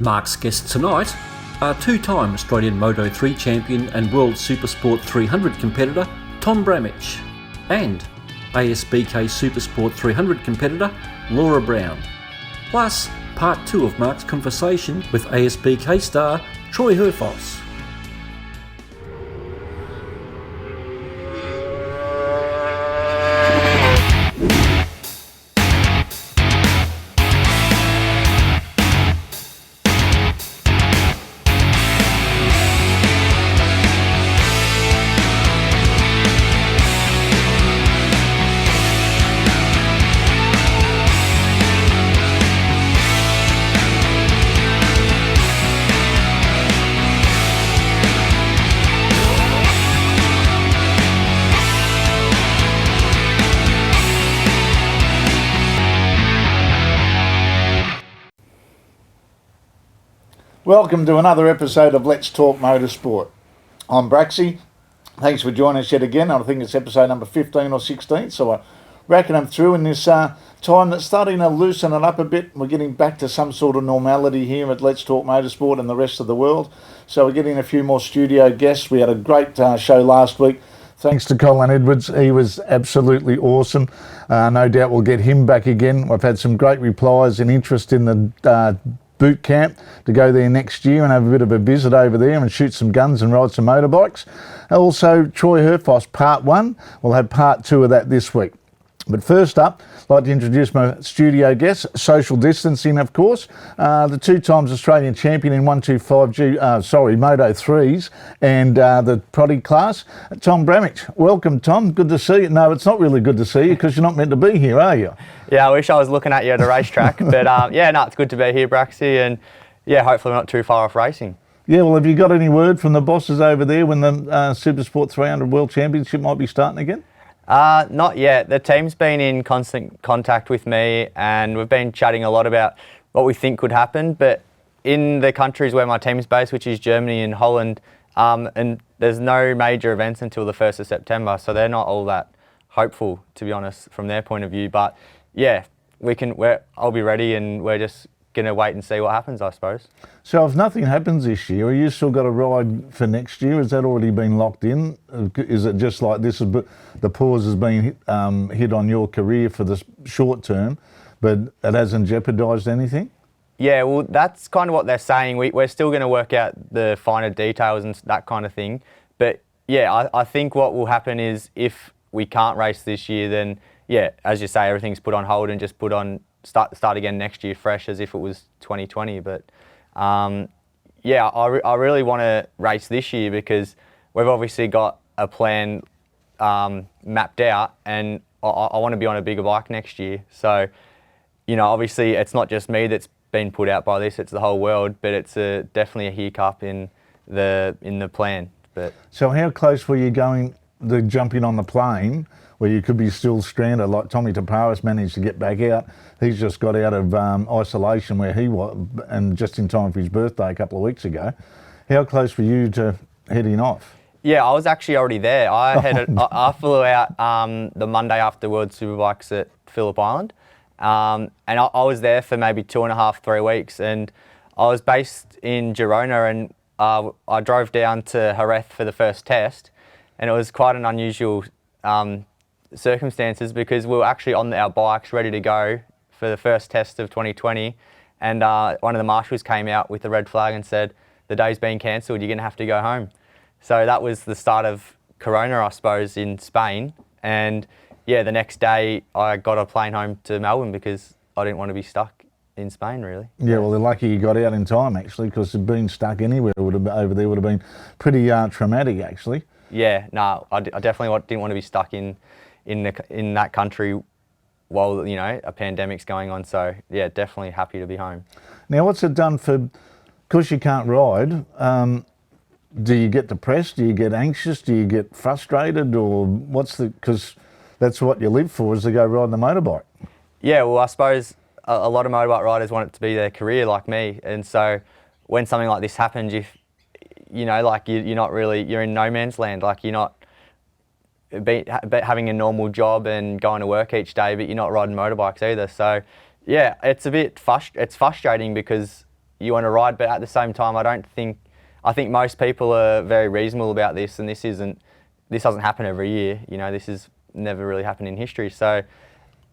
Mark's guests tonight are two-time Australian Moto3 champion and World Supersport 300 competitor Tom Bramich and ASBK Supersport 300 competitor Laura Brown. Plus, part 2 of Mark's conversation with ASBK star Troy Herfoss. Welcome to another episode of Let's Talk Motorsport. I'm Braxy. Thanks for joining us yet again. I think it's episode number 15 or 16, so I reckon I'm through in this time that's starting to loosen it up a bit. We're getting back to some sort of normality here at Let's Talk Motorsport and the rest of the world. So we're getting a few more studio guests. We had a great show last week. Thanks to Colin Edwards. He was absolutely awesome. No doubt we'll get him back again. I've had some great replies and interest in the boot camp to go there next year and have a bit of a visit over there and shoot some guns and ride some motorbikes. Also, Troy Herfoss, part 1. We'll have part 2 of that this week. But first up, I'd like to introduce my studio guests, social distancing of course, the 2 times Australian champion in 125G, Moto3s and the Proddy class, Tom Bramich. Welcome, Tom. Good to see you. No, it's not really good to see you because you're not meant to be here, are you? Yeah, I wish I was looking at you at a racetrack, but it's good to be here, Braxy, and hopefully not too far off racing. Yeah, well, have you got any word from the bosses over there when the Supersport 300 World Championship might be starting again? Not yet. The team's been in constant contact with me and we've been chatting a lot about what we think could happen, but in the countries where my team's based, which is Germany and Holland, and there's no major events until the 1st of September, so they're not all that hopeful, to be honest, from their point of view. But yeah, I'll be ready and we're just going to wait and see what happens, I suppose. So if nothing happens this year, are you still got a ride for next year? Has that already been locked in? Is it just like this, the pause has been hit on your career for the short term, but it hasn't jeopardised anything? Yeah, well, that's kind of what they're saying. We're still going to work out the finer details and that kind of thing. But yeah, I think what will happen is if we can't race this year, then yeah, as you say, everything's put on hold and just start again next year fresh as if it was 2020. But I really want to race this year because we've obviously got a plan mapped out and I want to be on a bigger bike next year. So, obviously it's not just me that's been put out by this, it's the whole world, but it's definitely a hiccup in the plan. But so how close were you going to jumping on the plane where you could be still stranded, like Tommy Taparis managed to get back out? He's just got out of isolation where he was, and just in time for his birthday a couple of weeks ago. How close were you to heading off? Yeah, I was actually already there. I flew out the Monday after World Superbikes at Phillip Island, and I was there for maybe 2.5, 3 weeks, and I was based in Girona, and I drove down to Jerez for the first test, and it was quite an unusual circumstances because we were actually on our bikes ready to go for the first test of 2020, and one of the marshals came out with the red flag and said, the day's been cancelled, you're going to have to go home. So that was the start of Corona, I suppose, in Spain. And yeah, the next day I got a plane home to Melbourne because I didn't want to be stuck in Spain, really. Yeah, well, they're lucky you got out in time, actually, because being stuck anywhere over there would have been pretty traumatic, actually. Yeah, no, I definitely didn't want to be stuck in that country while, a pandemic's going on. So yeah, definitely happy to be home. Now, what's it done because you can't ride, do you get depressed? Do you get anxious? Do you get frustrated? Or because that's what you live for, is to go ride the motorbike. Yeah, well, I suppose a lot of motorbike riders want it to be their career like me. And so when something like this happens, you're in no man's land. Like, you're not having a normal job and going to work each day, but you're not riding motorbikes either. So yeah, it's a bit it's frustrating because you want to ride, but at the same time, I think most people are very reasonable about this, and this doesn't happen every year. You know, this has never really happened in history. So,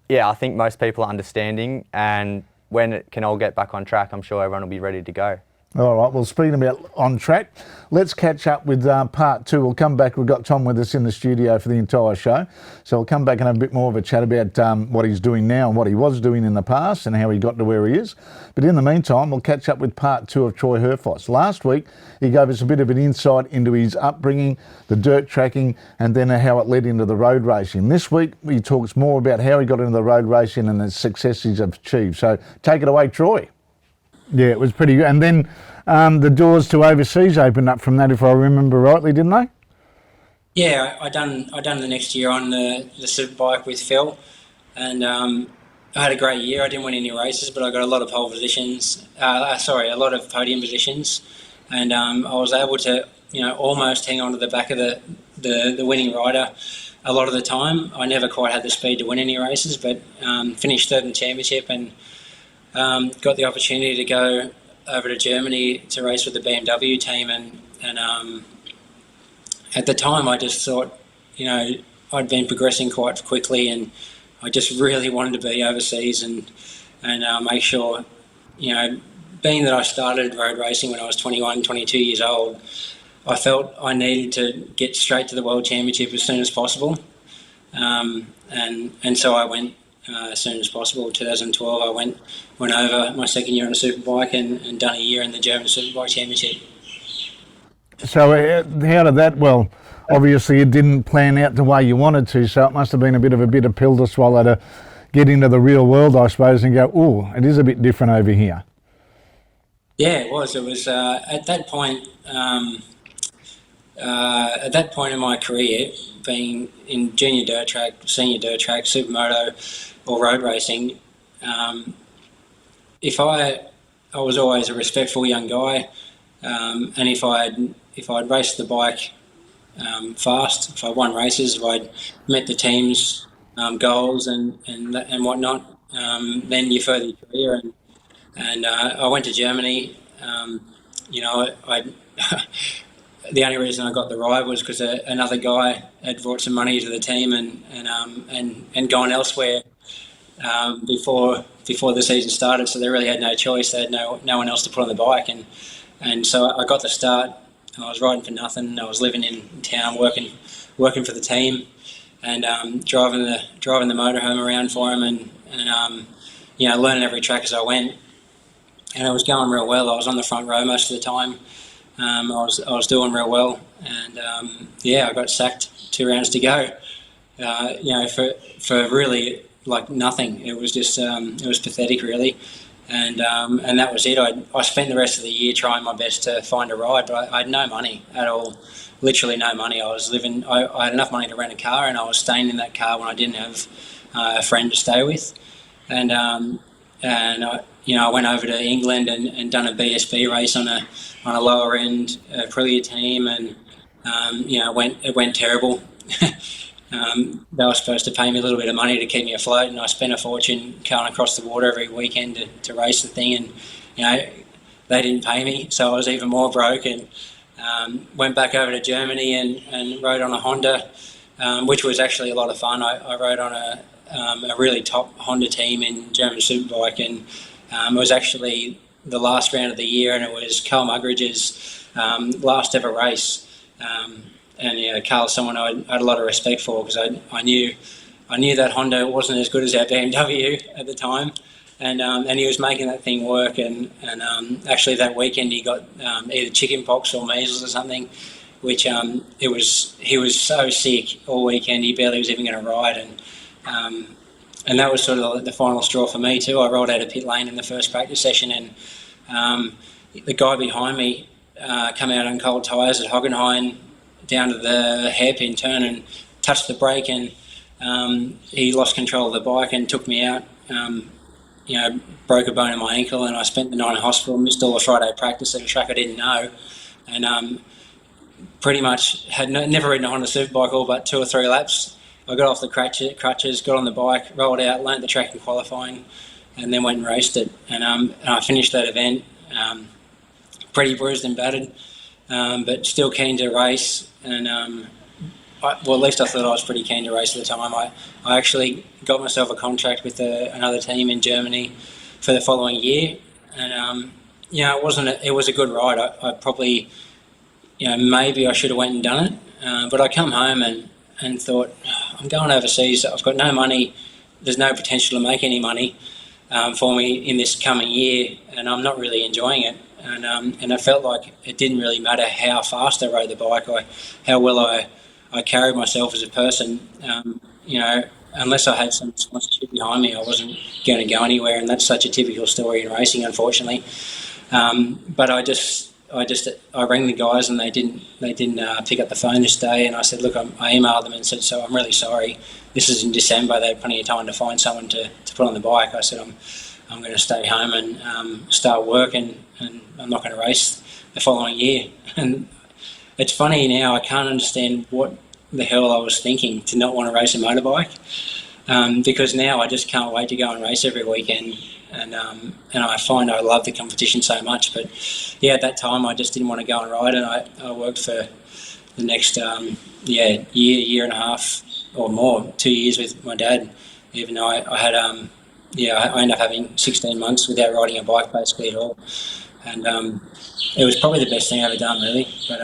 yeah, I think most people are understanding, and when it can all get back on track, I'm sure everyone will be ready to go. All right, well, speaking about on track, let's catch up with part two. We'll come back. We've got Tom with us in the studio for the entire show. So we'll come back and have a bit more of a chat about what he's doing now and what he was doing in the past and how he got to where he is. But in the meantime, we'll catch up with part two of Troy Herfoss. Last week, he gave us a bit of an insight into his upbringing, the dirt tracking, and then how it led into the road racing. This week, he talks more about how he got into the road racing and the success he's achieved. So take it away, Troy. Yeah, it was pretty good. And then the doors to overseas opened up from that, if I remember rightly, didn't they? Yeah, I done the next year on the Superbike with Phil, and I had a great year. I didn't win any races, but I got a lot of pole positions. A lot of podium positions, and I was able to, almost hang on to the back of the winning rider a lot of the time. I never quite had the speed to win any races, but finished third in the championship and got the opportunity to go over to Germany to race with the BMW team, and at the time I just thought, I'd been progressing quite quickly, and I just really wanted to be overseas and make sure, being that I started road racing when I was 21, 22 years old, I felt I needed to get straight to the World Championship as soon as possible, and so I went as soon as possible. 2012, I went over my second year on a Superbike and done a year in the German Superbike Championship. So how did that, well, obviously it didn't plan out the way you wanted to, so it must have been a bit of a pill to swallow to get into the real world, I suppose, and go, oh, it is a bit different over here. Yeah, it was. It was at that point in my career, being in junior dirt track, senior dirt track, supermoto or road racing, if I was always a respectful young guy, and if I'd raced the bike fast, if I won races, if I'd met the team's goals and whatnot, then you further your career. And I went to Germany. The only reason I got the ride was because another guy had brought some money to the team and gone elsewhere before the season started. So they really had no choice. They had no one else to put on the bike, and so I got the start. I was riding for nothing. I was living in town, working for the team, and driving the motorhome around for him, and learning every track as I went. And it was going real well. I was on the front row most of the time. I was doing real well, and I got sacked 2 rounds to go. For really like nothing. It was just it was pathetic, really, and that was it. I spent the rest of the year trying my best to find a ride, but I had no money at all. Literally no money. I had enough money to rent a car, and I was staying in that car when I didn't have a friend to stay with, and I went over to England and done a BSB race on a lower end Aprilia team, and it went terrible. They were supposed to pay me a little bit of money to keep me afloat, and I spent a fortune going across the water every weekend to race the thing, and they didn't pay me, so I was even more broke, and went back over to Germany and rode on a Honda, which was actually a lot of fun. I rode on a really top Honda team in German Superbike, and it was actually the last round of the year, and it was Carl Mugridge's last ever race. And Carl's someone I had a lot of respect for, because I knew that Honda wasn't as good as our BMW at the time, and he was making that thing work. And actually that weekend he got either chicken pox or measles or something, which he was so sick all weekend he barely was even going to ride, and that was sort of the final straw for me too. I rolled out of pit lane in the first practice session, and the guy behind me come out on cold tyres at Hockenheim down to the hairpin turn and touched the brake, and he lost control of the bike and took me out. Broke a bone in my ankle, and I spent the night in hospital, missed all the Friday practice at a track I didn't know, and pretty much had never ridden a Honda Superbike all but 2 or 3 laps. I got off the crutches, got on the bike, rolled out, learnt the track in qualifying, and then went and raced it. And I finished that event pretty bruised and battered, but still keen to race. And at least I thought I was pretty keen to race at the time. I actually got myself a contract with another team in Germany for the following year, and it was a good ride. I probably, maybe I should have went and done it, but I come home and thought, I'm going overseas. I've got no money. There's no potential to make any money for me in this coming year, and I'm not really enjoying it. And I felt like it didn't really matter how fast I rode the bike or how well I carried myself as a person. Unless I had some sponsorship behind me, I wasn't going to go anywhere, and that's such a typical story in racing, unfortunately. But I rang the guys, and they didn't pick up the phone this day, and I said, look, I emailed them and said, so I'm really sorry. This is in December. They had plenty of time to find someone to put on the bike. I said, I'm going to stay home and start work, and I'm not going to race the following year. And it's funny now, I can't understand what the hell I was thinking to not want to race a motorbike, because now I just can't wait to go and race every weekend, and I find I love the competition so much. But yeah, at that time I just didn't want to go and ride, and I worked for the next year and a half or more, 2 years with my dad, even though I had I ended up having 16 months without riding a bike basically at all, and it was probably the best thing I've ever done, really. But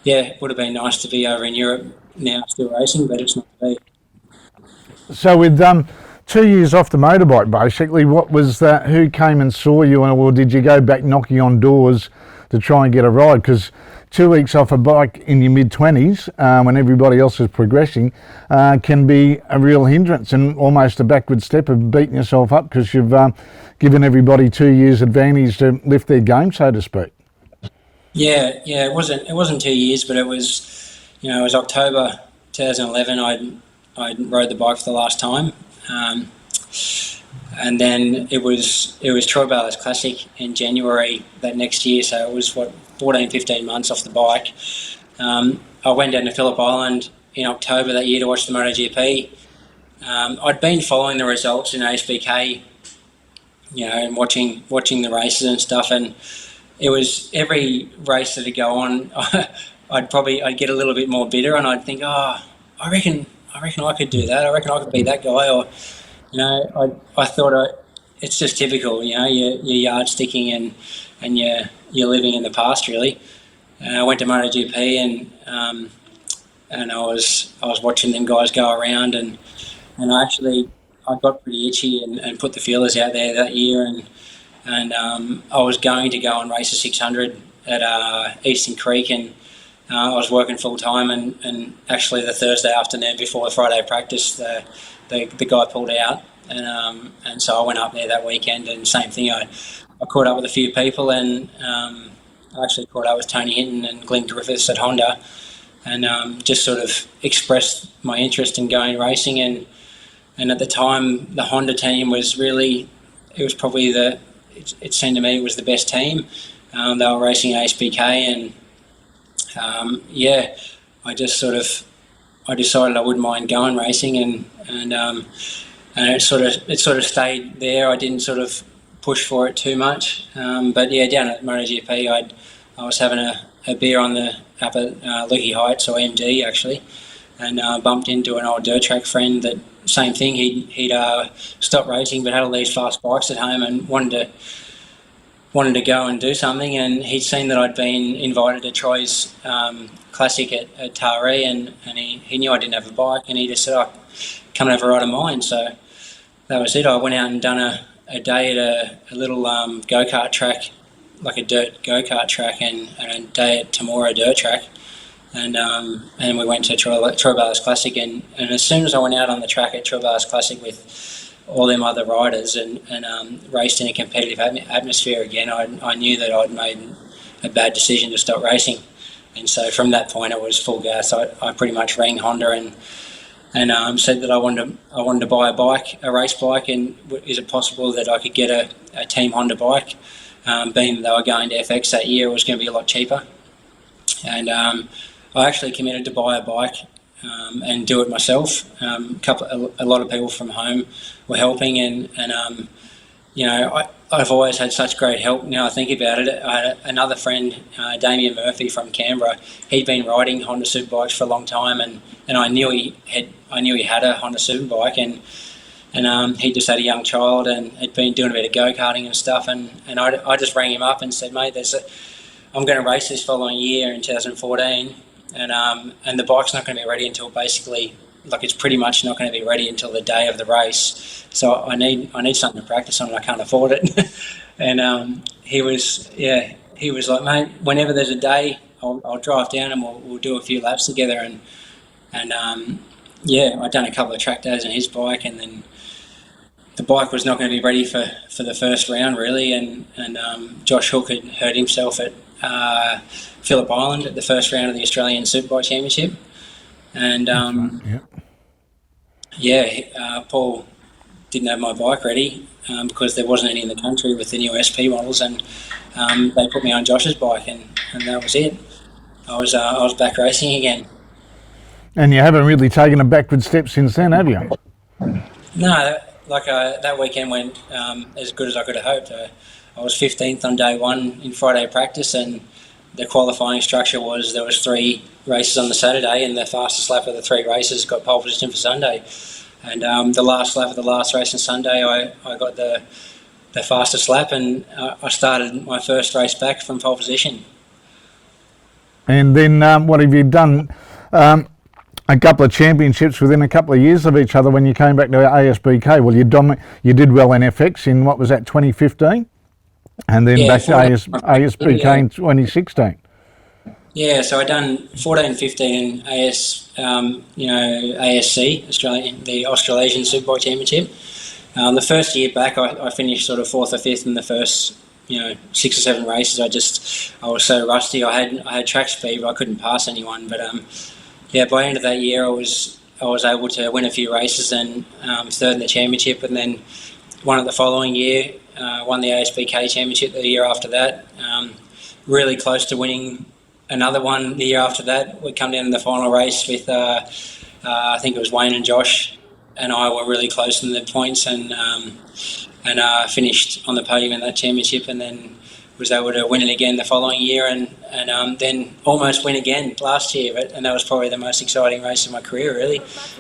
it would have been nice to be over in Europe now still racing, but it's not to be. So with 2 years off the motorbike, basically, what was that? Who came and saw you, or did you go back knocking on doors to try and get a ride? Because 2 weeks off a bike in your mid-20s, when everybody else is progressing, can be a real hindrance and almost a backward step of beating yourself up because you've given everybody 2 years advantage to lift their game, so to speak. Yeah, it wasn't 2 years, but it was October 2011. I rode the bike for the last time, and then it was Troy Bayliss Classic in January that next year. So it was 14-15 months off the bike. I went down to Phillip Island in October that year to watch the MotoGP. I'd been following the results in ASBK, and watching the races and stuff, and it was every race that would go on, I'd get a little bit more bitter, and I'd think, I reckon I could do that. I reckon I could be that guy. Or, I thought it's just typical, you're yard sticking and you're living in the past, really. And I went to MotoGP and I was watching them guys go around, and I got pretty itchy and put the feelers out there that year, and I was going to go and race a 600 at Eastern Creek, and I was working full time, and actually the Thursday afternoon before the Friday practice, the guy pulled out, and so I went up there that weekend, and same thing, I caught up with a few people, and I actually caught up with Tony Hinton and Glenn Griffiths at Honda, and just sort of expressed my interest in going racing, and at the time the Honda team was really, it was probably it seemed to me it was the best team. They were racing ASBK, and I decided I wouldn't mind going racing, and it sort of stayed there. I didn't sort of push for it too much, but yeah, down at MotoGP, I was having a beer up at Lukey Heights, or MD actually, and bumped into an old dirt track friend that. Same thing, he'd stopped racing but had all these fast bikes at home and wanted to go and do something, and he'd seen that I'd been invited to Troy's Classic at Taree, and he knew I didn't have a bike, and he just said, come and have a ride of mine. So that was it. I went out and done a day at a little go-kart track, like a dirt go-kart track, and a day at Tamora dirt track. And we went to Troy Bayliss Classic, and as soon as I went out on the track at Troy Bayliss Classic with all them other riders and raced in a competitive atmosphere again, I knew that I'd made a bad decision to stop racing. And so from that point, it was full gas. I pretty much rang Honda and said that I wanted to buy a race bike, and is it possible that I could get a Team Honda bike? Being that they were going to FX that year, it was going to be a lot cheaper. And I actually committed to buy a bike and do it myself. A lot of people from home were helping, and I've always had such great help. Now I think about it, I had another friend, Damien Murphy from Canberra. He'd been riding Honda Superbikes for a long time, and I knew he had a Honda Superbike, and he just had a young child and had been doing a bit of go-karting and stuff, and I just rang him up and said, mate, I'm going to race this following year in 2014, and the bike's not going to be ready until basically, like, it's pretty much not going to be ready until the day of the race. So I need something to practice on, and I can't afford it. And he was like, mate, whenever there's a day, I'll drive down and we'll do a few laps together. And I'd done a couple of track days on his bike, and then the bike was not going to be ready for the first round really. And Josh Hook had hurt himself at Phillip Island at the first round of the Australian Superbike Championship. And Paul didn't have my bike ready because there wasn't any in the country with the new SP models, and they put me on Josh's bike, and that was it. I was back racing again. And you haven't really taken a backward step since then, have you? No, that weekend went as good as I could have hoped. I was 15th on day one in Friday practice, and the qualifying structure was there was 3 races on the Saturday, and the fastest lap of the 3 races got pole position for Sunday. And the last lap of the last race on Sunday, I got the fastest lap, and I started my first race back from pole position. And then what have you done? A couple of championships within a couple of years of each other when you came back to ASBK. Well, you did well in FX in, what was that, 2015? And then back to ASBK in 2016. Yeah, so I done 14, 15 ASC, the Australian Superbike Championship. The first year back, I finished sort of 4th or 5th in the first, 6 or 7 races. I was so rusty. I had track speed, but I couldn't pass anyone. But by the end of that year, I was able to win a few races and 3rd in the championship, and then won it the following year. Won the ASBK Championship the year after that. Really close to winning another one the year after that. We come down in the final race with, I think it was Wayne and Josh, and I were really close in the points, and finished on the podium in that championship, and then was able to win it again the following year, and then almost win again last year. And that was probably the most exciting race of my career, really,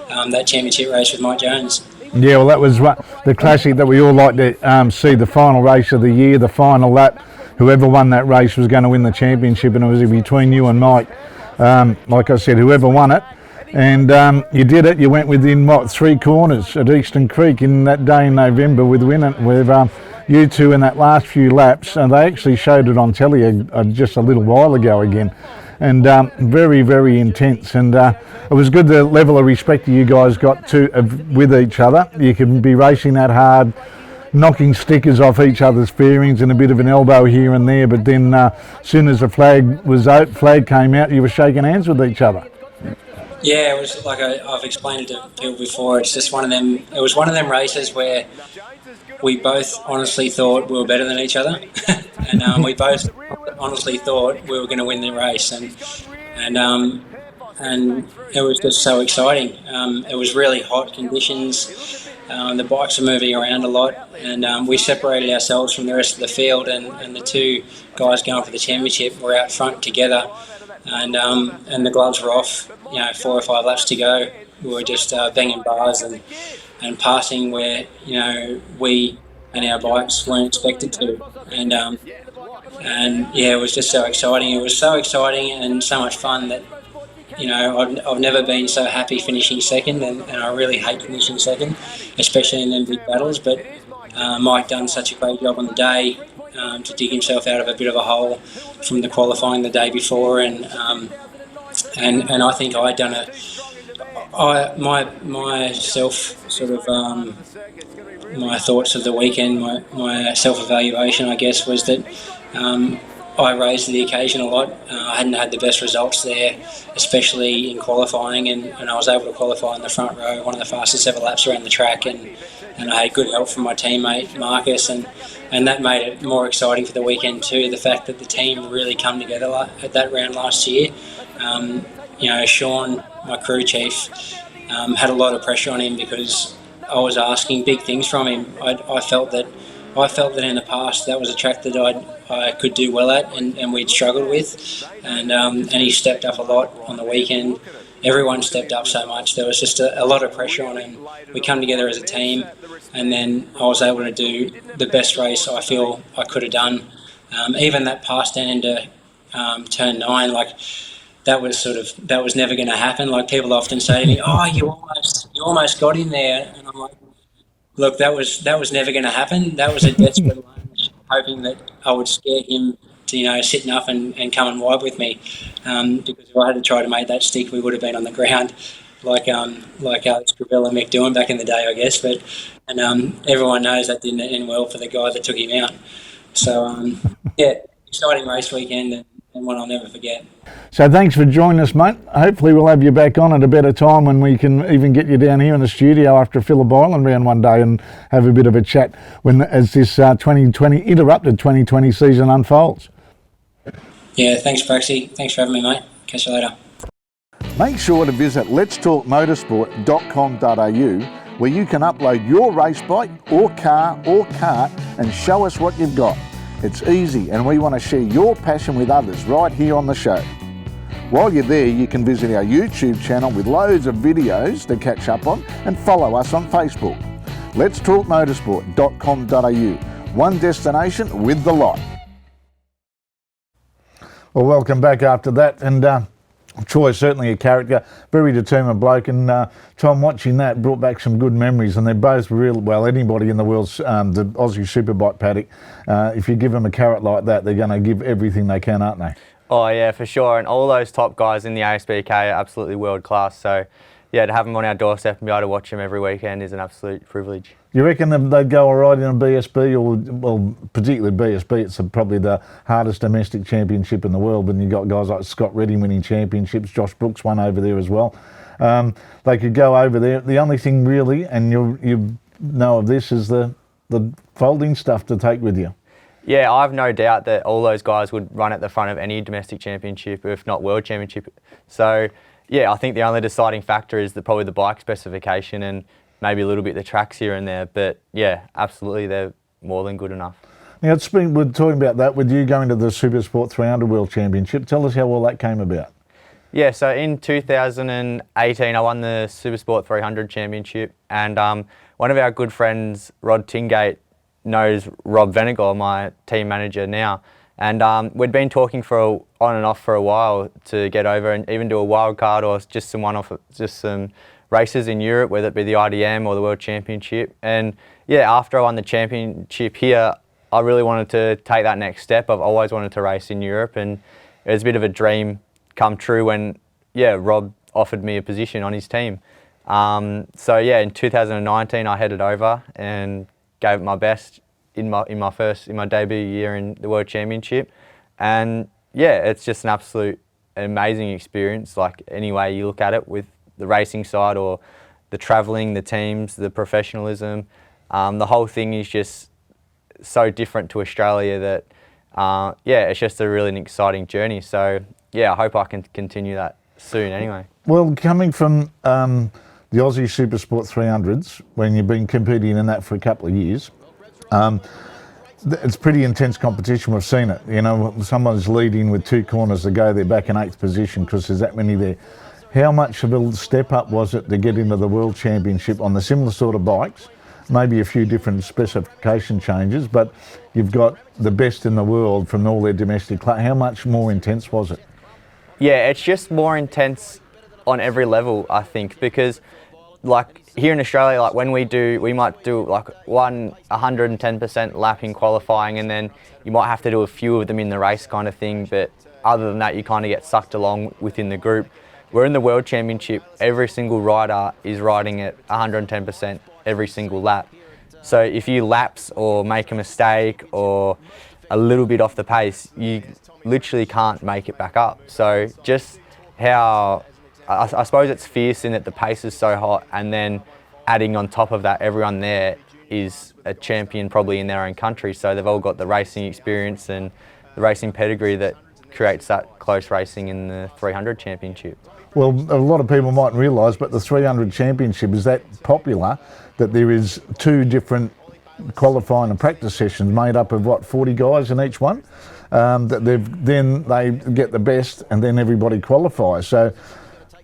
that championship race with Mike Jones. Yeah, well, that was the classic that we all like to see, the final race of the year, the final lap. Whoever won that race was going to win the championship, and it was between you and Mike. Like I said, whoever won it. And you did it. You went within, 3 corners at Eastern Creek in that day in November with you two in that last few laps. And they actually showed it on telly just a little while ago again. And very, very intense. And it was good, the level of respect that you guys got to with each other. You can be racing that hard, knocking stickers off each other's fairings and a bit of an elbow here and there. But then as soon as the flag came out, you were shaking hands with each other. Yeah, it was like I've explained it to people before. It's just one of them. It was one of them races where we both honestly thought we were better than each other, and we both honestly thought we were going to win the race, and it was just so exciting. It was really hot conditions. The bikes were moving around a lot, and we separated ourselves from the rest of the field, and the 2 guys going for the championship were out front together, and the gloves were off. 4 or 5 laps to go. We were just banging bars and passing where we and our bikes weren't expected to, and it was just so exciting. It was so exciting and so much fun that I've never been so happy finishing second, and I really hate finishing second, especially in them big battles. But Mike done such a great job on the day to dig himself out of a bit of a hole from the qualifying the day before, and I think I'd done my thoughts of the weekend, my self-evaluation, I guess, was that I raised to the occasion a lot. I hadn't had the best results there, especially in qualifying, and I was able to qualify in the front row, one of the fastest ever laps around the track, and I had good help from my teammate Marcus, and that made it more exciting for the weekend too. The fact that the team really come together at that round last year. Sean, my crew chief, had a lot of pressure on him because I was asking big things from him. I felt that I felt that in the past that was a track that I could do well at, and we'd struggled with, and he stepped up a lot on the weekend. Everyone stepped up so much. There was just a lot of pressure on him. We come together as a team, and then I was able to do the best race I feel I could have done. Even that pass down into turn 9, like that was never going to happen. Like people often say to me, "Oh, you almost got in there," and I'm like, "Look, that was never going to happen. That was a desperate lunge, hoping that I would scare him to sit enough and come and wide with me. Because if I had to try to make that stick, we would have been on the ground, like Alex Gravel and Mick doing back in the day, I guess. But everyone knows that didn't end well for the guy that took him out. So yeah, exciting race weekend and one I'll never forget. So thanks for joining us, mate. Hopefully we'll have you back on at a better time when we can even get you down here in the studio after Phillip Island round one day and have a bit of a chat as this 2020 interrupted 2020 season unfolds. Yeah, thanks, Braxy. Thanks for having me, mate. Catch you later. Make sure to visit letstalkmotorsport.com.au where you can upload your race bike or car or kart and show us what you've got. It's easy and we want to share your passion with others right here on the show. While you're there, you can visit our YouTube channel with loads of videos to catch up on and follow us on Facebook. letstalkmotorsport.com.au, one destination with the lot. Well, welcome back after that, and Troy's certainly a character, very determined bloke, and Tom, watching that brought back some good memories, and they're both real, well, anybody in the world's, the Aussie Superbike paddock, if you give them a carrot like that, they're going to give everything they can, aren't they? Oh yeah, for sure, and all those top guys in the ASBK are absolutely world class, so yeah, to have them on our doorstep and be able to watch them every weekend is an absolute privilege. You reckon they'd go all right in a BSB, or, well, particularly BSB, it's probably the hardest domestic championship in the world, and you've got guys like Scott Redding winning championships, Josh Brooks won over there as well. They could go over there. The only thing really, and you know of this, is the folding stuff to take with you. Yeah, I have no doubt that all those guys would run at the front of any domestic championship, if not world championship. So yeah, I think the only deciding factor is probably the bike specification and maybe a little bit the tracks here and there. But yeah, absolutely, they're more than good enough. Now, we're talking about that with you going to the Supersport 300 World Championship. Tell us how well that came about. Yeah, so in 2018, I won the Supersport 300 Championship, and one of our good friends, Rod Tingate, knows Rob Venegor, my team manager now. And we'd been talking on and off for a while to get over and even do a wild card or just some races in Europe, whether it be the IDM or the World Championship. And yeah, after I won the championship here, I really wanted to take that next step. I've always wanted to race in Europe, and it was a bit of a dream come true when, yeah, Rob offered me a position on his team. So yeah, in 2019, I headed over and gave it my best in my debut year in the World Championship, and yeah, it's just an amazing experience. Like any way you look at it, with the racing side or the travelling, the teams, the professionalism, the whole thing is just so different to Australia that yeah, it's just a really exciting journey. So yeah, I hope I can continue that soon. Anyway. Well, coming from the Aussie Supersport 300s, when you've been competing in that for a couple of years. It's pretty intense competition. We've seen it. You know, someone's leading with 2 corners to go, they're back in 8th position because there's that many there. How much of a step up was it to get into the World Championship on the similar sort of bikes? Maybe a few different specification changes, but you've got the best in the world from all their domestic. How much more intense was it? Yeah, it's just more intense on every level, I think, because like here in Australia, like when we might do like 110% lap in qualifying, and then you might have to do a few of them in the race kind of thing, but other than that you kind of get sucked along within the group. We're in the World Championship, every single rider is riding at 110% every single lap. So if you lapse or make a mistake or a little bit off the pace, you literally can't make it back up. So just how I suppose it's fierce in that the pace is so hot, and then adding on top of that, everyone there is a champion probably in their own country, so they've all got the racing experience and the racing pedigree that creates that close racing in the 300 Championship. Well, a lot of people mightn't realise, but the 300 Championship is that popular that there is 2 different qualifying and practice sessions made up of 40 guys in each one. That they get the best, and then everybody qualifies. So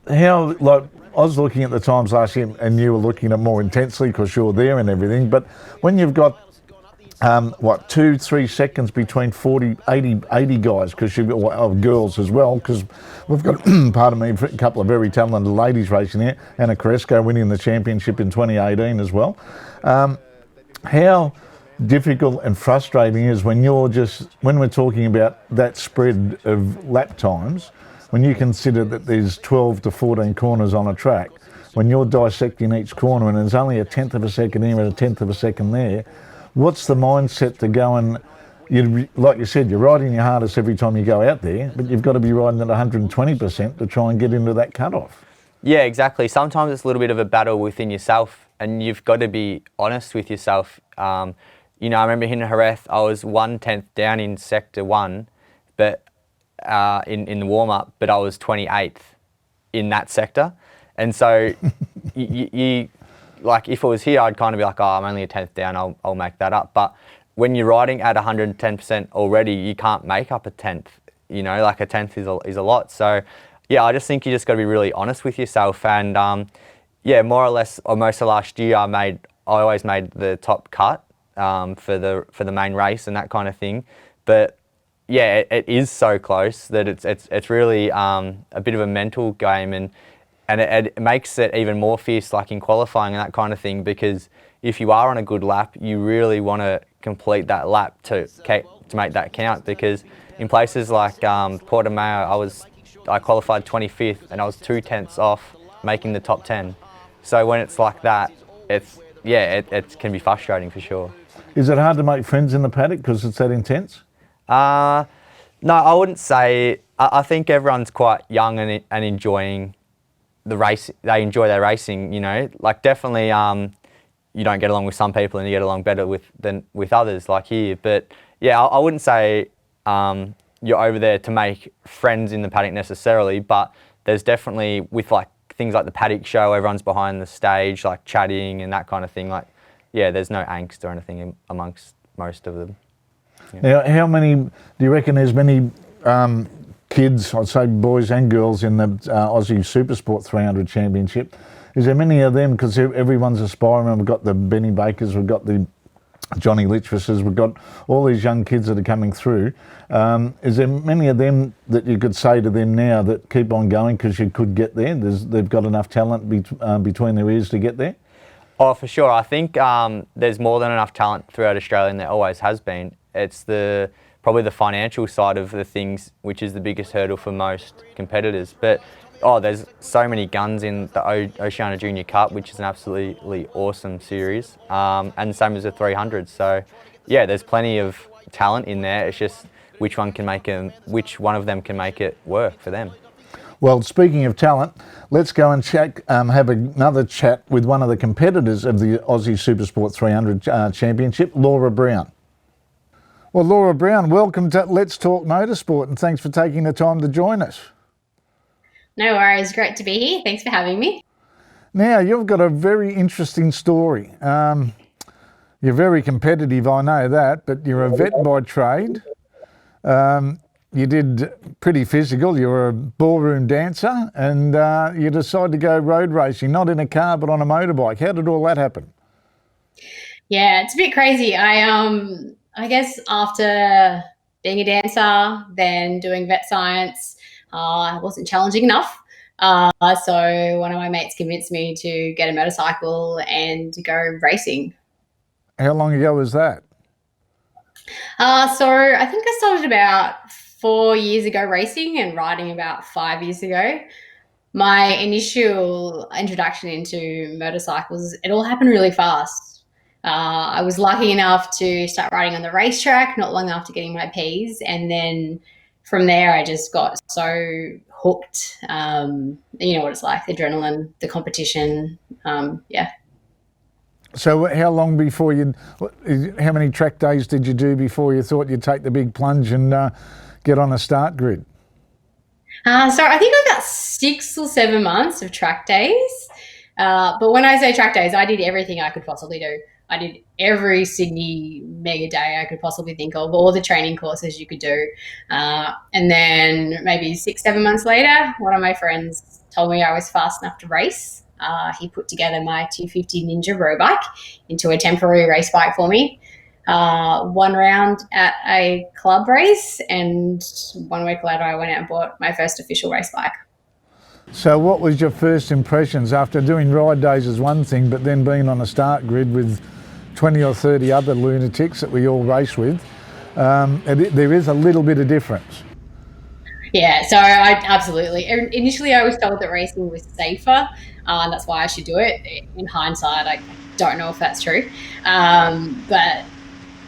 how, like, I was looking at the times last year, and you were looking at more intensely because you were there and everything. But when you've got 2-3 seconds between 80 guys, because you've got girls as well, because we've got pardon me, a couple of very talented ladies racing here. Anna Koresko winning the championship in 2018 as well. How difficult and frustrating is when we're talking about that spread of lap times, when you consider that there's 12 to 14 corners on a track, when you're dissecting each corner and there's only a tenth of a second here and a tenth of a second there, what's the mindset to go and, like you said, you're riding your hardest every time you go out there, but you've got to be riding at 120% to try and get into that cutoff? Yeah, exactly. Sometimes it's a little bit of a battle within yourself, and you've got to be honest with yourself. I remember in Jerez, I was 1/10 down in sector 1, but in the warm-up, but I was 28th in that sector. And so you like, if it was here, I'd kind of be like, oh, I'm only a 10th down, I'll make that up. But when you're riding at 110% already, you can't make up a 10th. Like a 10th is a lot. So yeah, I just think you just got to be really honest with yourself. And more or less, or most of last year, I always made the top cut for the main race and that kind of thing. But yeah, it is so close that it's really a bit of a mental game, and it makes it even more fierce, like in qualifying and that kind of thing, because if you are on a good lap, you really want to complete that lap to make that count, because in places like Portimao, I qualified 25th and I was 2/10 off making the top 10. So when it's like that, it can be frustrating for sure. Is it hard to make friends in the paddock because it's that intense? No, I wouldn't say. I think everyone's quite young and enjoying the race. They enjoy their racing, Like definitely, you don't get along with some people and you get along better than with others, like here. But yeah, I wouldn't say you're over there to make friends in the paddock necessarily. But there's definitely, with like things like the paddock show, everyone's behind the stage, like chatting and that kind of thing. Like, yeah, there's no angst or anything amongst most of them. Yeah. Now, how many, do you reckon there's many kids, I'd say boys and girls, in the Aussie Supersport 300 Championship? Is there many of them? Because everyone's aspiring. We've got the Benny Bakers, we've got the Johnny Litchfises, we've got all these young kids that are coming through. Is there many of them that you could say to them now that keep on going because you could get there? They've got enough talent between their ears to get there? Oh, for sure. I think there's more than enough talent throughout Australia, and there always has been. It's probably the financial side of the things, which is the biggest hurdle for most competitors. But there's so many guns in the Oceania Junior Cup, which is an absolutely awesome series, and same as the 300. So yeah, there's plenty of talent in there. It's just which one of them can make it work for them. Well, speaking of talent, let's go and have another chat with one of the competitors of the Aussie Supersport 300 Championship, Laura Brown. Well, Laura Brown, welcome to Let's Talk Motorsport, and thanks for taking the time to join us. No worries, great to be here. Thanks for having me. Now, you've got a very interesting story. You're very competitive, I know that, but you're a vet by trade. You did pretty physical. You were a ballroom dancer, and you decided to go road racing, not in a car, but on a motorbike. How did all that happen? Yeah, it's a bit crazy. I guess after being a dancer, then doing vet science, I wasn't challenging enough. So one of my mates convinced me to get a motorcycle and to go racing. How long ago was that? So I think I started about 4 years ago racing, and riding about 5 years ago. My initial introduction into motorcycles, it all happened really fast. I was lucky enough to start riding on the racetrack not long after getting my Ps, and then from there I just got so hooked. You know what it's like, the adrenaline, the competition, yeah. So how long before how many track days did you do before you thought you'd take the big plunge and get on a start grid? So I think I got 6 or 7 months of track days. But when I say track days, I did everything I could possibly do. I did every Sydney mega day I could possibly think of, all the training courses you could do. And then maybe 6-7 months later, one of my friends told me I was fast enough to race. He put together my 250 Ninja road bike into a temporary race bike for me. One round at a club race, and 1 week later I went out and bought my first official race bike. So what was your first impressions after doing ride days is one thing, but then being on a start grid with 20 or 30 other lunatics that we all race with? There is a little bit of difference. Yeah, so I absolutely. Initially, I was told that racing was safer, and that's why I should do it. In hindsight, I don't know if that's true. But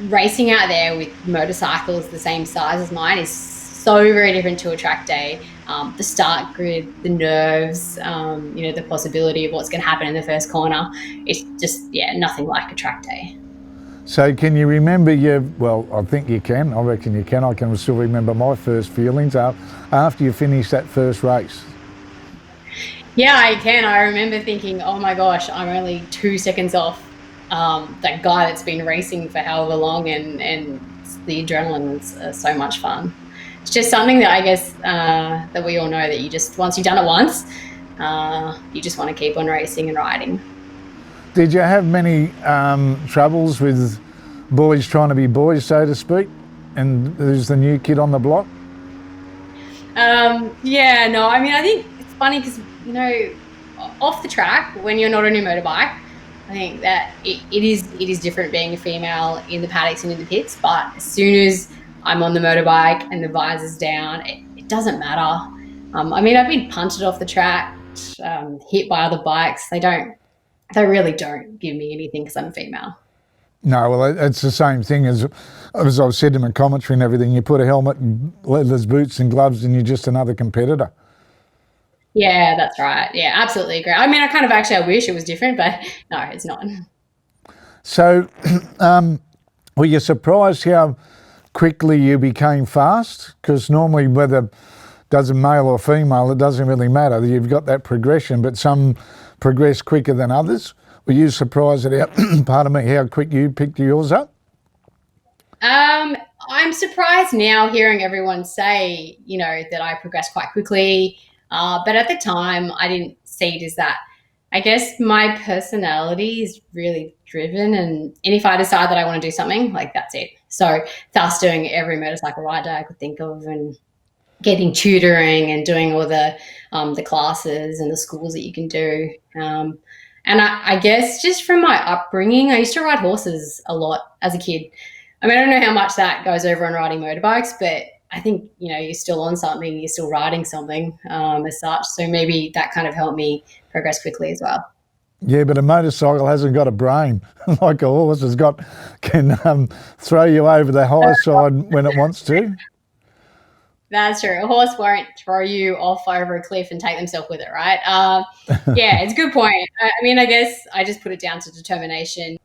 racing out there with motorcycles the same size as mine is so very different to a track day. The start grid, the nerves, the possibility of what's going to happen in the first corner. It's just, nothing like a track day. So can you remember I think you can, I reckon you can. I can still remember my first feelings after you finished that first race. Yeah, I can. I remember thinking, oh my gosh, I'm only 2 seconds off that guy that's been racing for however long, and the adrenaline was so much fun. It's just something that I guess that we all know that you just, once you've done it once, you just want to keep on racing and riding. Did you have many troubles with boys trying to be boys, so to speak, and there's the new kid on the block? I think it's funny because, off the track, when you're not on your motorbike, I think that it is different being a female in the paddocks and in the pits, but as soon as I'm on the motorbike and the visor's down, it doesn't matter. I've been punted off the track, hit by other bikes. They really don't give me anything because I'm a female. No, well, it's the same thing as I've said in my commentary and everything. You put a helmet and leather boots and gloves and you're just another competitor. Yeah, that's right. Yeah, absolutely agree. I wish it was different, but no, it's not. So, were you surprised how quickly you became fast? Because normally whether doesn't male or female, it doesn't really matter. You've got that progression, but some progress quicker than others. Were you surprised at how quick you picked yours up? I'm surprised now hearing everyone say, that I progressed quite quickly. But at the time, I didn't see it as that. I guess my personality is really driven, and if I decide that I want to do something, that's it. So thus doing every motorcycle ride day I could think of, and getting tutoring and doing all the classes and the schools that you can do. And I guess just from my upbringing, I used to ride horses a lot as a kid. I don't know how much that goes over on riding motorbikes, but I think, you're still on something, you're still riding something as such. So maybe that kind of helped me progress quickly as well. Yeah, but a motorcycle hasn't got a brain like a horse can throw you over the high side when it wants to. That's true. A horse won't throw you off over a cliff and take themselves with it, right? It's a good point. I guess I just put it down to determination.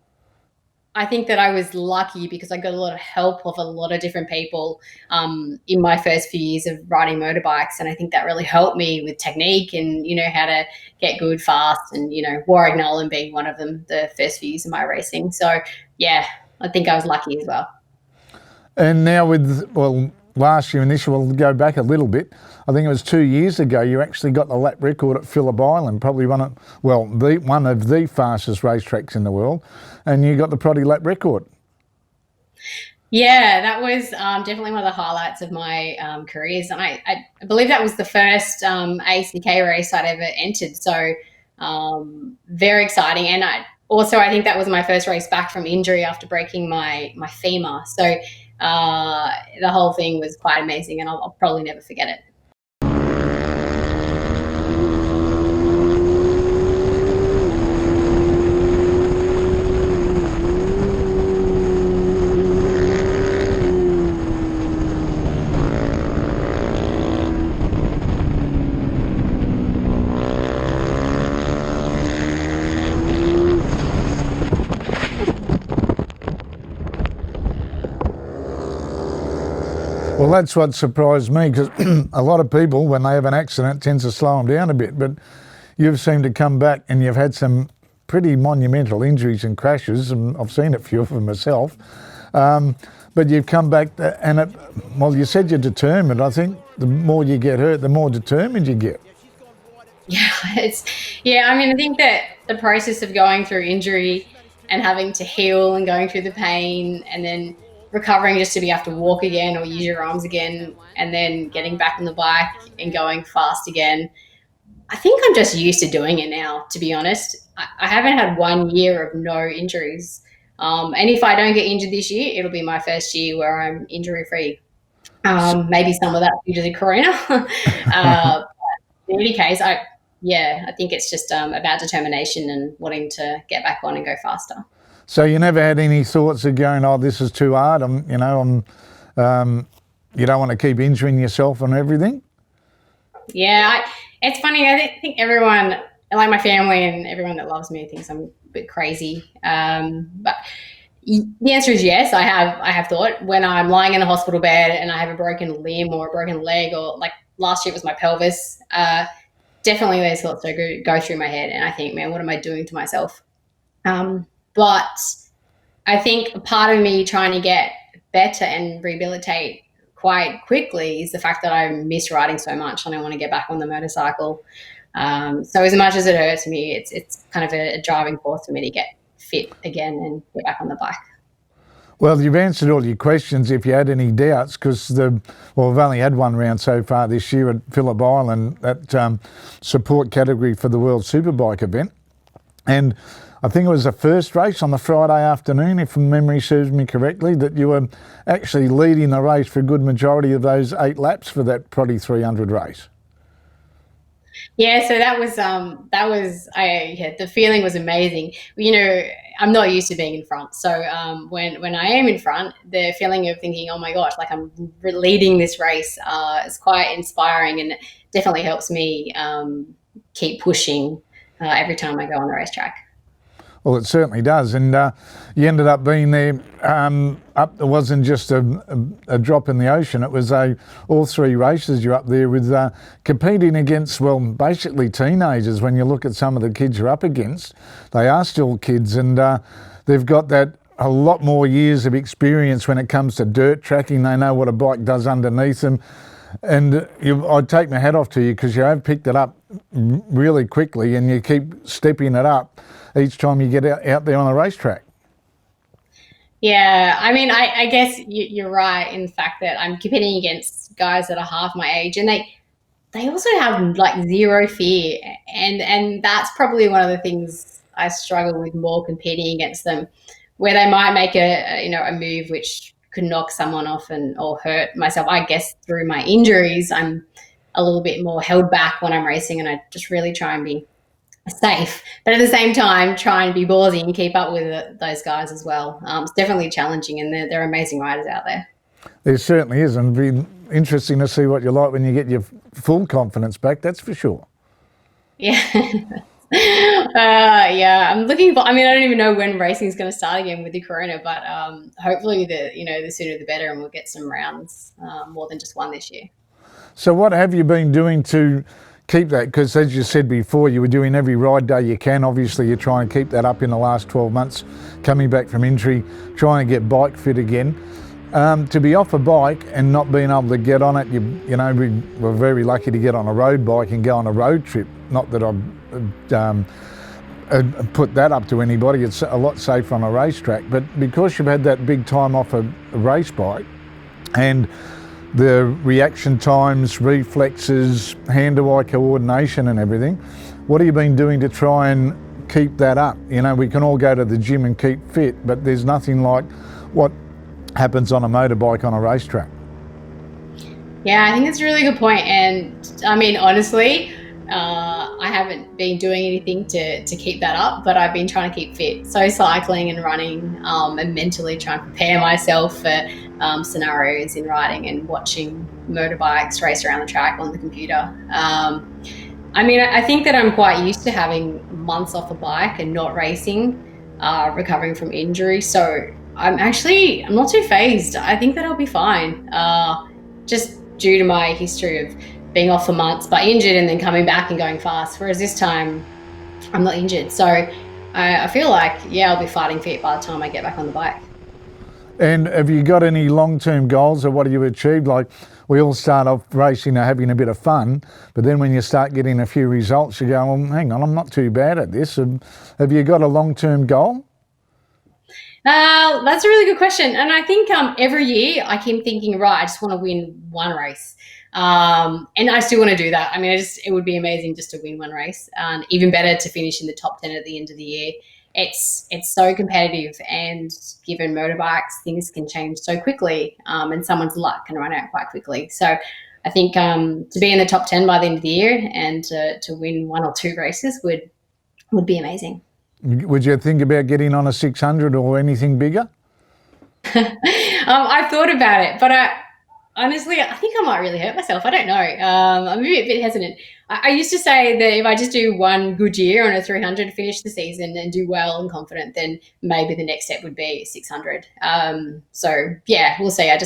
I think that I was lucky because I got a lot of help of a lot of different people in my first few years of riding motorbikes. And I think that really helped me with technique and, how to get good fast, and, Warwick Nolan being one of them the first few years of my racing. So, yeah, I think I was lucky as well. And now last year, we'll go back a little bit. I think it was 2 years ago, you actually got the lap record at Phillip Island, probably one of the fastest racetracks in the world, and you got the Proddy lap record. Yeah, that was definitely one of the highlights of my careers, and I believe that was the first ASBK race I'd ever entered. So very exciting, and I think that was my first race back from injury after breaking my femur. So the whole thing was quite amazing, and I'll probably never forget it. Well, that's what surprised me, because a lot of people, when they have an accident, tends to slow them down a bit. But you've seemed to come back and you've had some pretty monumental injuries and crashes, and I've seen a few of them myself. But you've come back and you said you're determined. I think the more you get hurt, the more determined you get. Yeah, I mean, I think that the process of going through injury and having to heal and going through the pain and then recovering just to be able to walk again or use your arms again and then getting back on the bike and going fast again. I think I'm just used to doing it now, to be honest. I haven't had 1 year of no injuries. And if I don't get injured this year, it'll be my first year where I'm injury free. Maybe some of that due to the corona. In any case, I think it's just about determination and wanting to get back on and go faster. So you never had any thoughts of going, oh, this is too hard. You don't want to keep injuring yourself and everything? Yeah, it's funny. I think everyone, like my family and everyone that loves me, thinks I'm a bit crazy. But the answer is yes. I have thought when I'm lying in a hospital bed and I have a broken limb or a broken leg, or like last year it was my pelvis. Definitely those thoughts go through my head, and I think, man, what am I doing to myself? But I think a part of me trying to get better and rehabilitate quite quickly is the fact that I miss riding so much and I want to get back on the motorcycle. So as much as it hurts me, it's kind of a driving force for me to get fit again and get back on the bike. Well, you've answered all your questions. If you had any doubts, because we've only had one round so far this year at Phillip Island, that support category for the World Superbike event. And I think it was the first race on the Friday afternoon, if memory serves me correctly, that you were actually leading the race for a good majority of those 8 laps for that Proddy 300 race. Yeah, so the feeling was amazing. You know, I'm not used to being in front. So when I am in front, the feeling of thinking, oh my gosh, like I'm leading this race is quite inspiring, and it definitely helps me keep pushing every time I go on the racetrack. Well, it certainly does. And you ended up being there. It wasn't just a drop in the ocean. It was all 3 races you're up there with, competing against, basically teenagers. When you look at some of the kids you're up against, they are still kids, and they've got a lot more years of experience when it comes to dirt tracking. They know what a bike does underneath them. And I'd take my hat off to you, because you have picked it up really quickly and you keep stepping it up each time you get out there on the racetrack. Yeah, I mean, I guess you're right in the fact that I'm competing against guys that are half my age, and they also have like zero fear, and that's probably one of the things I struggle with more competing against them, where they might make a move which could knock someone off or hurt myself. I guess through my injuries, I'm a little bit more held back when I'm racing, and I just really try and be safe, but at the same time try and be ballsy and keep up with those guys as well. It's definitely challenging, and they're amazing riders out there. There certainly is, and it'll be interesting to see what you're like when you get your full confidence back, that's for sure. Yeah. I'm looking for, I don't even know when racing is going to start again with the corona, but hopefully the sooner the better, and we'll get some rounds, more than just one this year. So what have you been doing to keep that? Because as you said before, you were doing every ride day you can. Obviously you're trying to keep that up in the last 12 months, coming back from injury, trying to get bike fit again. To be off a bike and not being able to get on it, we were very lucky to get on a road bike and go on a road trip. Not that I've put that up to anybody, it's a lot safer on a racetrack, but because you've had that big time off a race bike, and the reaction times, reflexes, hand-to-eye coordination and everything, what have you been doing to try and keep that up? We can all go to the gym and keep fit, but there's nothing like what happens on a motorbike on a racetrack. Yeah, I think that's a really good point. And honestly, I haven't been doing anything to keep that up, but I've been trying to keep fit. So cycling and running, and mentally trying to prepare myself for scenarios in riding and watching motorbikes race around the track on the computer. I think that I'm quite used to having months off a bike and not racing, recovering from injury. So I'm not too phased. I think that I'll be fine, just due to my history of being off for months but injured and then coming back and going fast, whereas this time I'm not injured. So I feel like, yeah, I'll be fighting fit by the time I get back on the bike. And have you got any long-term goals, or what have you achieved? Like, we all start off racing and having a bit of fun, but then when you start getting a few results, you go, well, hang on, I'm not too bad at this. Have you got a long-term goal? That's a really good question. And I think every year I keep thinking, right, I just want to win one race. And I still want to do that. I mean, it would be amazing just to win one race. Even better to finish in the top 10 at the end of the year. It's so competitive, and given motorbikes, things can change so quickly, and someone's luck can run out quite quickly. So I think to be in the top 10 by the end of the year and to win one or two races would be amazing. Would you think about getting on a 600 or anything bigger? I've thought about it, but honestly, I think I might really hurt myself. I don't know. I'm a bit hesitant. I used to say that if I just do one good year on a 300, finish the season and do well and confident, then maybe the next step would be 600. So yeah, we'll see. I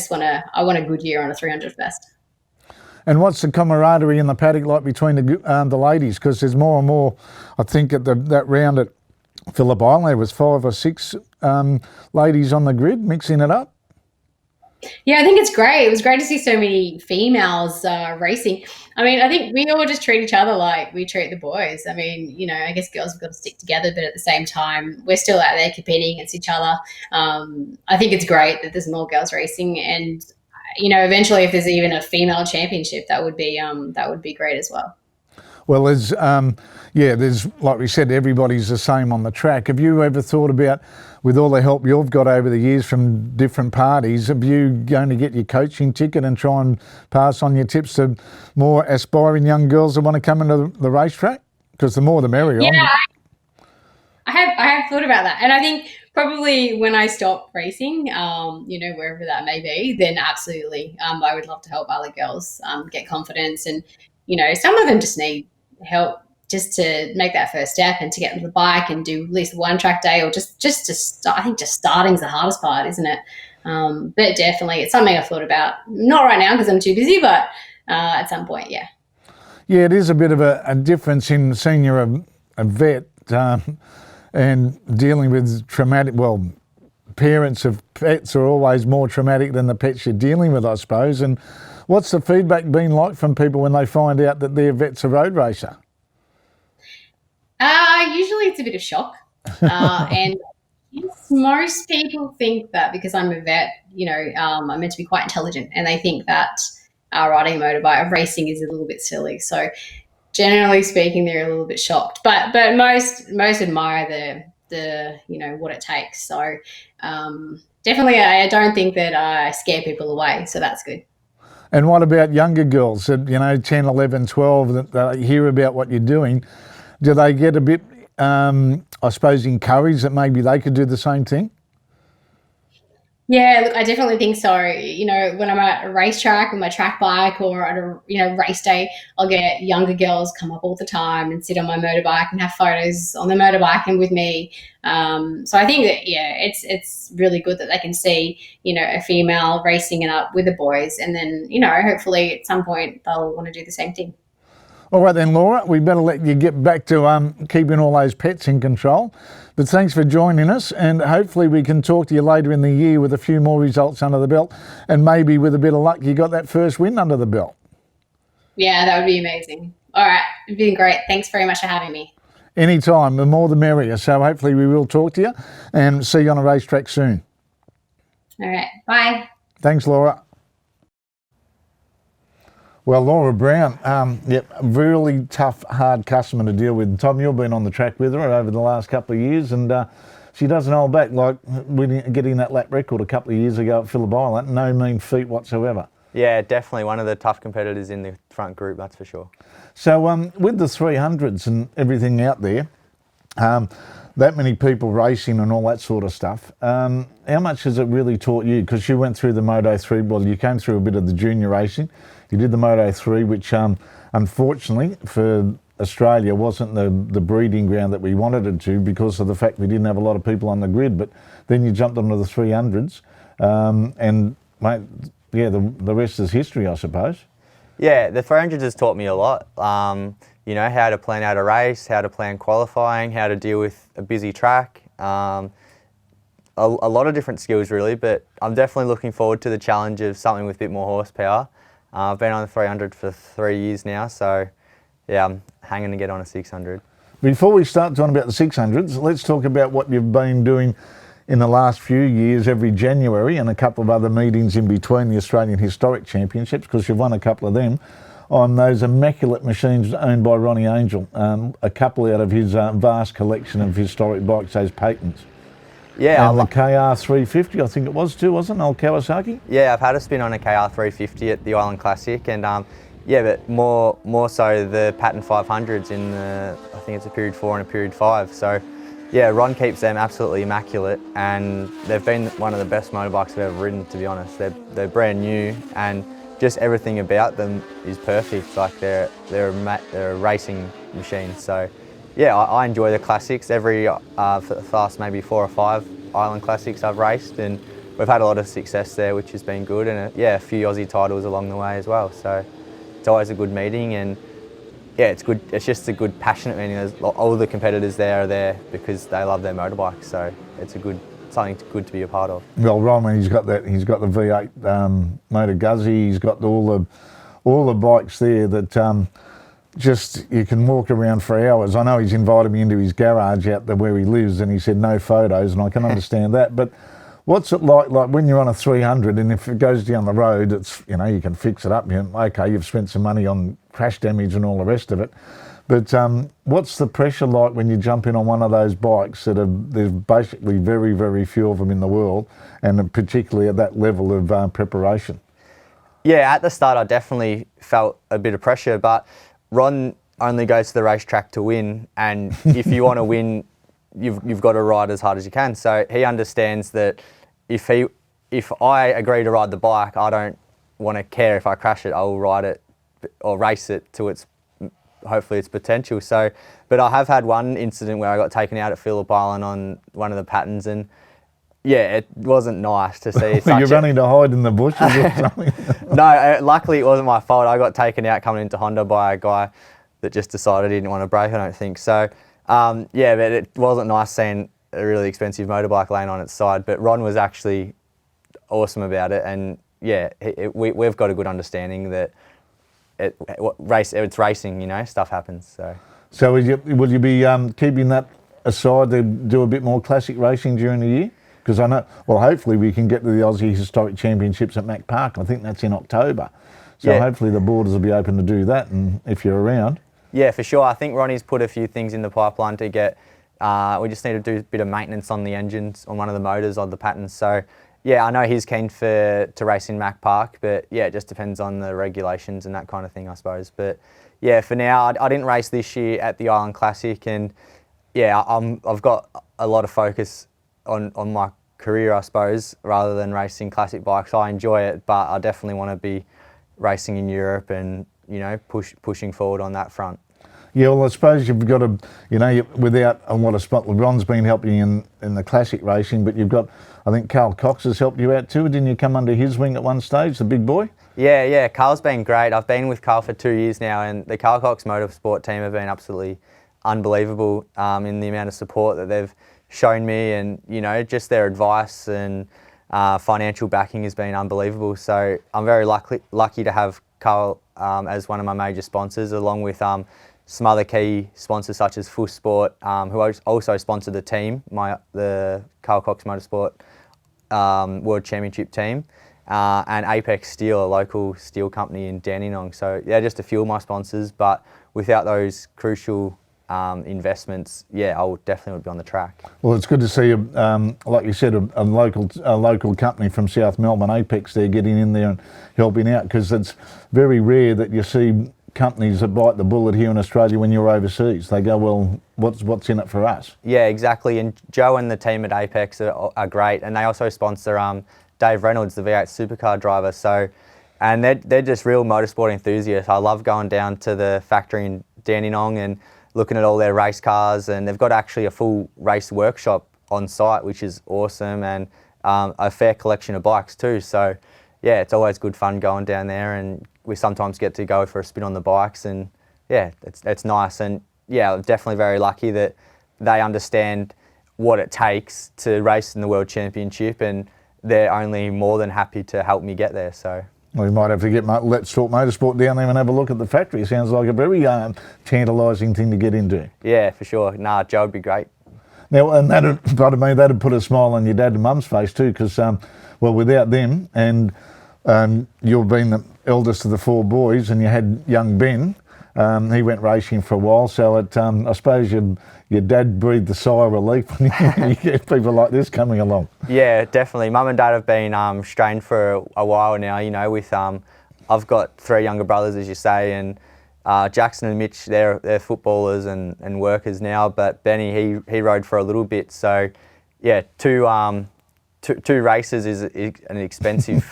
want a good year on a 300 first. And what's the camaraderie in the paddock like between the ladies? Because there's more and more, I think, at that round at Phillip Island, there was 5 or 6 ladies on the grid mixing it up. Yeah, I think it's great. It was great to see so many females racing. I mean, I think we all just treat each other like we treat the boys. I mean, I guess girls have got to stick together, but at the same time, we're still out there competing against each other. I think it's great that there's more girls racing, and eventually, if there's even a female championship, that would be great as well. Well, there's like we said, everybody's the same on the track. Have you ever thought about, with all the help you've got over the years from different parties, are you going to get your coaching ticket and try and pass on your tips to more aspiring young girls that want to come into the racetrack? Because the more the merrier. Yeah, I have thought about that, and I think probably when I stop racing, wherever that may be, then absolutely, I would love to help other girls get confidence, and some of them just need help just to make that first step and to get on the bike and do at least one track day, or just to start. I think just starting's the hardest part, isn't it? But definitely, it's something I've thought about. Not right now because I'm too busy, but at some point, yeah. Yeah, it is a bit of a difference in seeing you're a vet and dealing with traumatic. Well, parents of pets are always more traumatic than the pets you're dealing with, I suppose. And what's the feedback been like from people when they find out that their vet's a road racer? Usually it's a bit of shock. And most people think that because I'm a vet, I'm meant to be quite intelligent, and they think that riding a motorbike, racing is a little bit silly. So generally speaking, they're a little bit shocked, but most admire the what it takes. So definitely, I don't think that I scare people away. So that's good. And what about younger girls that, 10, 11, 12, that hear about what you're doing? Do they get a bit, I suppose, encouraged that maybe they could do the same thing? Yeah, look, I definitely think so. When I'm at a racetrack with my track bike, or at a race day, I'll get younger girls come up all the time and sit on my motorbike and have photos on the motorbike and with me. So I think that, it's really good that they can see, a female racing it up with the boys, and then, hopefully at some point they'll want to do the same thing. All right then, Laura, we better let you get back to keeping all those pets in control. But thanks for joining us, and hopefully we can talk to you later in the year with a few more results under the belt, and maybe with a bit of luck you got that first win under the belt. Yeah, that would be amazing. All right, it's been great. Thanks very much for having me. Anytime, the more the merrier. So hopefully we will talk to you and see you on a racetrack soon. All right, bye. Thanks, Laura. Well, Laura Brown, really tough, hard customer to deal with. Tom, you've been on the track with her over the last couple of years, and she doesn't hold back. Like getting that lap record a couple of years ago at Phillip Island, no mean feat whatsoever. Yeah, definitely one of the tough competitors in the front group, that's for sure. So with the 300s and everything out there, that many people racing and all that sort of stuff, how much has it really taught you? Because you went through the Moto3, well, you came through a bit of the junior racing. You did the Moto3, which unfortunately for Australia wasn't the breeding ground that we wanted it to, because of the fact we didn't have a lot of people on the grid. But then you jumped onto the 300s, and mate, the rest is history, I suppose. Yeah, the 300s has taught me a lot. you know, how to plan out a race, how to plan qualifying, how to deal with a busy track. A lot of different skills really, but I'm definitely looking forward to the challenge of something with a bit more horsepower. I've been on the 300 for 3 years now, so yeah, I'm hanging to get on a 600. Before we start talking about the 600s, let's talk about what you've been doing in the last few years, every January, and a couple of other meetings in between the Australian Historic Championships, because you've won a couple of them, on those immaculate machines owned by Ronnie Angel, a couple out of his vast collection of historic bikes, those patents. Yeah, and the KR350, I think it was too, wasn't it? Old Kawasaki? Yeah, I've had a spin on a KR350 at the Island Classic, and yeah, but more so the Patent 500s in the, I think it's a Period 4 and a Period 5. So yeah, Ron keeps them absolutely immaculate, and they've been one of the best motorbikes I've ever ridden, to be honest. They're brand new, and just everything about them is perfect. Like they're a racing machine. So yeah, I enjoy the classics. Every for the last maybe 4 or 5 Island Classics I've raced, and we've had a lot of success there, which has been good, and yeah, a few Aussie titles along the way as well. So it's always a good meeting, and yeah, it's good. It's just a good, passionate meeting. All the competitors there are there because they love their motorbikes. So it's something good to be a part of. Well, Ron, he's got the V8 Motor Guzzi. He's got all the bikes there that just you can walk around for hours. I know he's invited me into his garage out there where he lives, and he said no photos, and I can understand that. But what's it like when you're on a 300, and if it goes down the road, it's, you know, you can fix it up. Okay, you've spent some money on crash damage and all the rest of it. But what's the pressure like when you jump in on one of those bikes there's basically very, very few of them in the world, and particularly at that level of preparation? Yeah, at the start I definitely felt a bit of pressure, but Ron only goes to the racetrack to win, and if you want to win, you've got to ride as hard as you can. So he understands that if I agree to ride the bike, I don't want to care if I crash it. I will ride it or race it to hopefully its potential. So, but I have had one incident where I got taken out at Phillip Island on one of the patterns, and yeah, it wasn't nice to see. You're running to hide in the bushes or something? No, luckily it wasn't my fault. I got taken out coming into Honda by a guy that just decided he didn't want to brake, I don't think. So, yeah, but it wasn't nice seeing a really expensive motorbike laying on its side. But Ron was actually awesome about it, and yeah, we've got a good understanding that it's racing, you know, stuff happens. So will you be keeping that aside to do a bit more classic racing during the year? Because I know, well, hopefully we can get to the Aussie Historic Championships at Mac Park. I think that's in October. So yeah, hopefully the borders will be open to do that, and if you're around. Yeah, for sure. I think Ronnie's put a few things in the pipeline to get, we just need to do a bit of maintenance on the engines, on one of the motors, on the patterns. So yeah, I know he's keen to race in Mac Park, but yeah, it just depends on the regulations and that kind of thing, I suppose. But yeah, for now, I didn't race this year at the Island Classic, and yeah, I've got a lot of focus on my career, I suppose, rather than racing classic bikes. I enjoy it, but I definitely want to be racing in Europe and, you know, pushing forward on that front. Yeah, well, I suppose you've got to, you know, without a lot of spot, Ron's been helping you in the classic racing, but you've got, I think Carl Cox has helped you out too. Didn't you come under his wing at one stage, the big boy? Yeah, Carl's been great. I've been with Carl for 2 years now, and the Carl Cox Motorsport team have been absolutely unbelievable in the amount of support that they've shown me, and, you know, just their advice and financial backing has been unbelievable. So I'm very lucky to have Carl as one of my major sponsors, along with some other key sponsors such as Fuss Sport, who also sponsored the team, the Carl Cox Motorsport World Championship team, and Apex Steel, a local steel company in Dandenong. So yeah, just a few of my sponsors, but without those crucial investments, yeah, I would definitely be on the track. Well, it's good to see, like you said, a local company from South Melbourne, Apex, there getting in there and helping out, because it's very rare that you see companies that bite the bullet here in Australia when you're overseas. They go, well, what's in it for us? Yeah, exactly. And Joe and the team at Apex are great, and they also sponsor Dave Reynolds, the V8 supercar driver. So, and they're just real motorsport enthusiasts. I love going down to the factory in Dandenong and looking at all their race cars, and they've got actually a full race workshop on site, which is awesome, and a fair collection of bikes too. So yeah, it's always good fun going down there, and we sometimes get to go for a spin on the bikes, and yeah, it's nice. And yeah, I'm definitely very lucky that they understand what it takes to race in the World Championship, and they're only more than happy to help me get there. So We might have to get Let's Talk Motorsport down there and have a look at the factory. Sounds like a very tantalising thing to get into. yeah, for sure. Nah, Joe would be great. Now, and that'd put a smile on your dad and mum's face too, because, well, without them, and you've been the eldest of the 4 boys, and you had young Ben, he went racing for a while, so I suppose your dad breathed a sigh of relief when you get people like this coming along. Yeah, definitely. Mum and Dad have been strained for a while now, you know, with, I've got 3 younger brothers, as you say, and Jackson and Mitch, they're footballers and workers now, but Benny, he rode for a little bit. So, yeah, two races is an expensive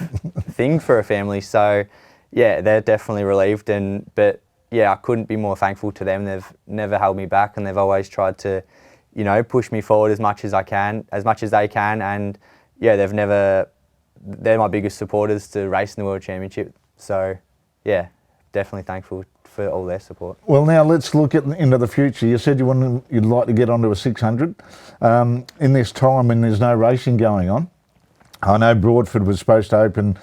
thing for a family. So, yeah, they're definitely relieved. But yeah, I couldn't be more thankful to them. They've never held me back, and they've always tried to, you know, push me forward as much as they can. And yeah, they're my biggest supporters to race in the World Championship. So, yeah, definitely thankful for all their support. Well, now let's look into the future. You said you'd like to get onto a 600 in this time when there's no racing going on. I know Broadford was supposed to open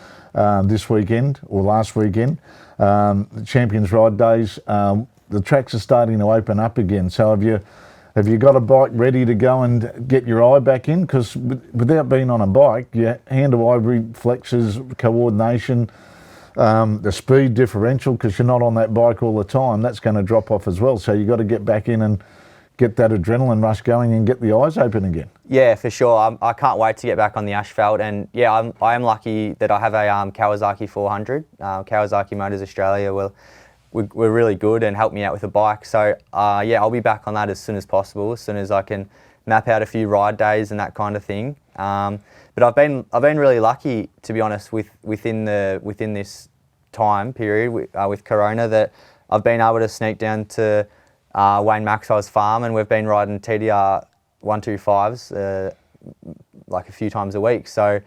this weekend or last weekend. The Champions Ride Days. The tracks are starting to open up again. So have you got a bike ready to go and get your eye back in? Because without being on a bike, your hand-to-eye reflexes, coordination, the speed differential, because you're not on that bike all the time, that's going to drop off as well. So you've got to get back in and get that adrenaline rush going and get the eyes open again. Yeah, for sure. I can't wait to get back on the asphalt. And yeah, I am lucky that I have a Kawasaki 400. Kawasaki Motors Australia, we're really good and help me out with a bike. So yeah, I'll be back on that as soon as possible, as soon as I can map out a few ride days and that kind of thing. But I've been really lucky, to be honest, within this time period with Corona, that I've been able to sneak down to Wayne Maxwell's farm, and we've been riding TDR 125s like a few times a week. So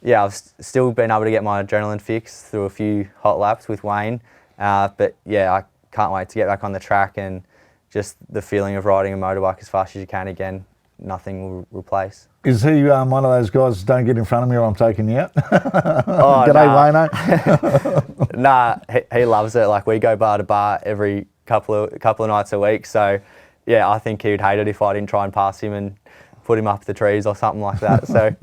yeah, I've still been able to get my adrenaline fix through a few hot laps with Wayne. But yeah, I can't wait to get back on the track, and just the feeling of riding a motorbike as fast as you can again, nothing will replace. Is he one of those guys, don't get in front of me or I'm taking you out? Oh, G'day, Wayno. Nah, he loves it. Like, we go bar to bar every couple of nights a week. So yeah, I think he would hate it if I didn't try and pass him and put him up the trees or something like that. So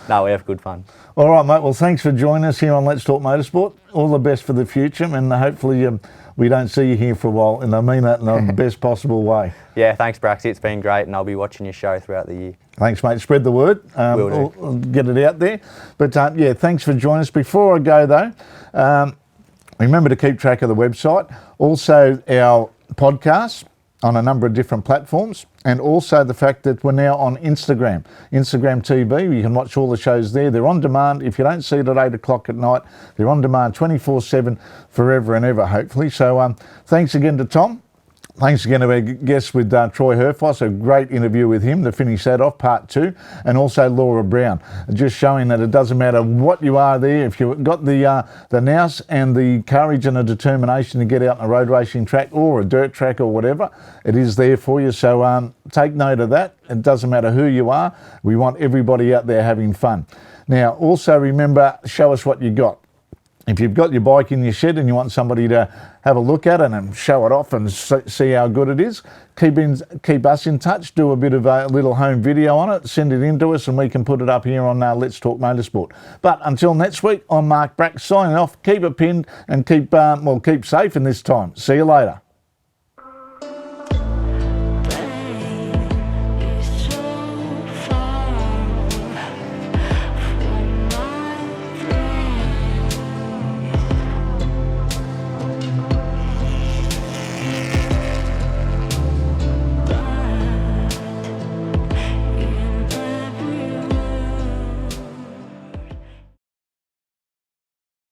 no, we have good fun. All right, mate. Well, thanks for joining us here on Let's Talk Motorsport. All the best for the future, and hopefully we don't see you here for a while, and I mean that in the best possible way. Yeah, thanks, Braxy. It's been great, and I'll be watching your show throughout the year. Thanks, mate. Spread the word. We'll get it out there. But yeah, thanks for joining us. Before I go, though, remember to keep track of the website. Also, our podcasts on a number of different platforms, and also the fact that we're now on Instagram TV. You can watch all the shows there. They're on demand. If you don't see it at 8 o'clock at night, they're on demand 24/7 forever and ever, hopefully. So thanks again to Tom. Thanks again to our guest with Troy Herfoss, a great interview with him to finish that off, part 2, and also Laura Brown, just showing that it doesn't matter what you are there, if you've got the nous and the courage and the determination to get out on a road racing track or a dirt track or whatever, it is there for you. So take note of that. It doesn't matter who you are. We want everybody out there having fun. Now, also remember, show us what you got. If you've got your bike in your shed and you want somebody to have a look at it and show it off and see how good it is, keep us in touch, do a bit of a little home video on it, send it in to us, and we can put it up here on Let's Talk Motorsport. But until next week, I'm Mark Brack signing off. Keep it pinned and keep safe in this time. See you later.